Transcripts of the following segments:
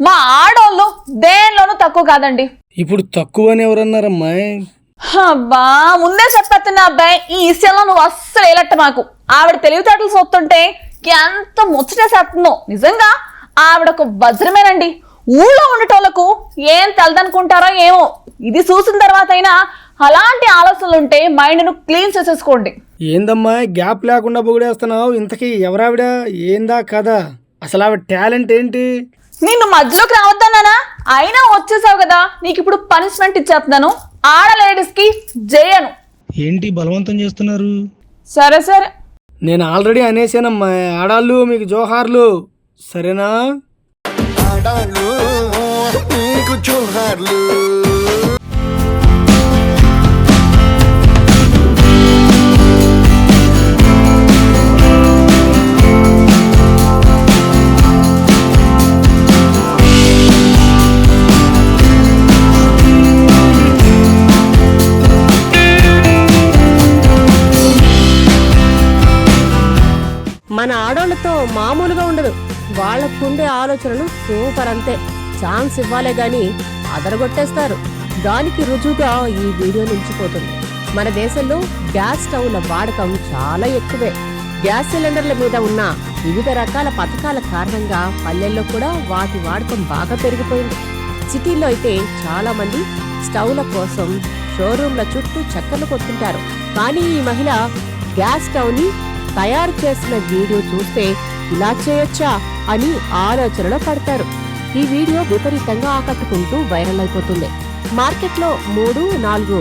మా ఆడోళ్ళు దేనిలోనూ తక్కువ కాదండి. ఇప్పుడు తక్కువ అని ఎవరన్నారమ్మాయి? అబ్బా ముందే చెప్పేస్తున్నా అబ్బాయి, ఈ విషయంలో నువ్వు అస్సలు ఏలట్ట మాకు. ఆవిడ తెలివితేటలు చూస్తుంటే ఎంత ముచ్చటేసేస్తుందో. నిజంగా ఆవిడ ఒక వజ్రమేనండి. ఊళ్ళో ఉండేటోళ్లకు ఏం తెలదనుకుంటారో ఏమో, ఇది చూసిన తర్వాత అయినా అలాంటి ఆలోచనలుంటే మైండ్ ను క్లీన్ చేసేసుకోండి. ఏందమ్మా గ్యాప్ లేకుండా పొగిడేస్తున్నావు? ఇంతకీ ఎవరావిడ? ఏందా కదా? అసలు ఆవిడ టాలెంట్ ఏంటి? నిన్ను మధ్యలోకి రావద్దన్నానా? అయినా వచ్చేసావు కదా, నీకు ఇప్పుడు పనిష్మెంట్ ఇచ్చేస్తున్నాను. ఆడ లేడీస్ కి జయను. ఏంటి బలవంతం చేస్తున్నారు? సరే సరే, నేను ఆల్రెడీ అనేసానమ్మా, ఆడాళ్ళు మీకు జోహార్లు, సరేనా? ఆడాళ్ళు మీకు జోహార్లు. మన ఆడోళ్ళతో మామూలుగా ఉండదు. వాళ్లకుండే ఆలోచనలు సూపర్, అంతే. ఛాన్స్ ఇవ్వాలే గాని అదరగొట్టేస్తారు. దానికి రుజువుగా ఈ వీడియో నిలిచిపోతుంది. మన దేశంలో గ్యాస్ స్టవ్ల వాడకం చాలా ఎక్కువే. గ్యాస్ సిలిండర్ల మీద ఉన్న వివిధ రకాల పథకాల కారణంగా పల్లెల్లో కూడా వాటి వాడకం బాగా పెరిగిపోయింది. సిటీల్లో అయితే చాలా మంది స్టవ్ల కోసం షోరూంల చుట్టూ చక్కర్లు కొట్టుంటారు. కానీ ఈ మహిళ గ్యాస్ స్టవ్ ని తయారు చేసిన వీడియో చూస్తే ఇలా చేయొచ్చా అని ఆలోచనలో పడతారు. ఈ వీడియో విపరీతంగా ఆకట్టుకుంటూ వైరల్ అయిపోతుంది. మార్కెట్లో 3-4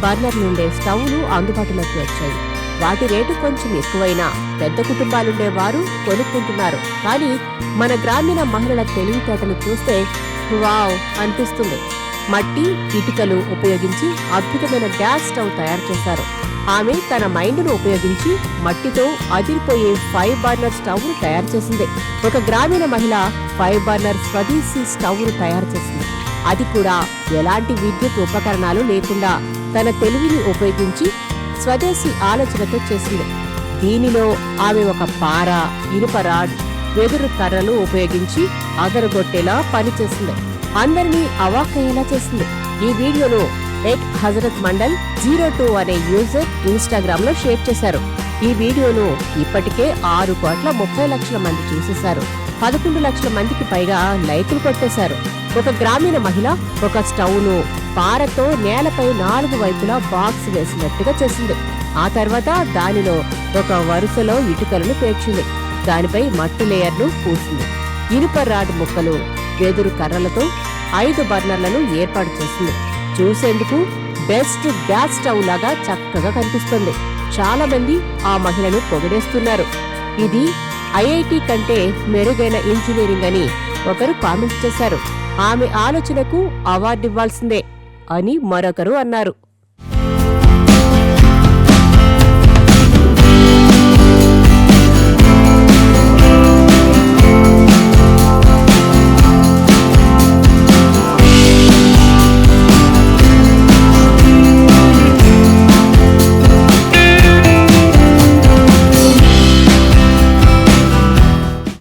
బర్నర్లుండే స్టవ్లు అందుబాటులోకి వచ్చాయి. వాటి రేటు కొంచెం ఎక్కువైనా పెద్ద కుటుంబాలుండే వారు కొనుక్కుంటున్నారు. కానీ మన గ్రామీణ మహిళల తెలివితేటలు చూస్తే వావ్ అనిపిస్తుంది. మట్టి, ఇటుకలు ఉపయోగించి అద్భుతమైన గ్యాస్ స్టవ్ తయారు చేశారు. ఆమె తన మైండ్ను ఉపయోగించి మట్టితో అదిరిపోయే 5 బర్నర్ స్టవ్ ను తయారు చేసింది. ఒక గ్రామీణ మహిళ 5 బర్నర్ స్వదేశీ స్టవ్ ను తయారు చేసింది. అది కూడా ఎలాంటి విద్యుత్ ఉపకరణాలు లేకుండా తన తెలివిని ఉపయోగించి స్వదేశీ ఆలోచనతో చేసింది. దీనిలో ఆమె ఒక పార, ఇనుప రాడ్, వెదురు కర్రలు ఉపయోగించి అదరగొట్టేలా పనిచేసింది. అందరినీ అవాక్కయ్యేలా చేసింది. ఈ వీడియోను హజరత్ మండల్ 02 అనే యూజర్ ఇన్స్టాగ్రామ్ లో షేర్ చేశారు. ఈ వీడియోను ఇప్పటికే 6,30,00,000 మంది చూసేశారు. 11 లక్షల మందికి పైగా లైకులు కొట్టేశారు. ఒక గ్రామీణ మహిళ ఒక స్టవ్ ను పారతో నేలపై 4 వైపులా బాక్స్ వేసినట్టుగా చేసింది. ఆ తర్వాత దానిలో ఒక వరుసలో ఇటుకలను పేర్చింది. దానిపై మట్టి లేయర్ను పూసింది. ఇనుప రాడ్ ముక్కలు, వెదురు కర్రలతో 5 బర్నర్లను ఏర్పాటు చేసింది. చూసేందుకు బెస్ట్ గ్యాస్ స్టవ్ లాగా చక్కగా కనిపిస్తుంది. చాలా మంది ఆ మహిళను పొగిడేస్తున్నారు. ఇది ఐఐటి కంటే మెరుగైన ఇంజనీరింగ్ అని ఒకరు కామెంట్ చేశారు. ఆమె ఆలోచనకు అవార్డు ఇవ్వాల్సిందే అని మరొకరు అన్నారు.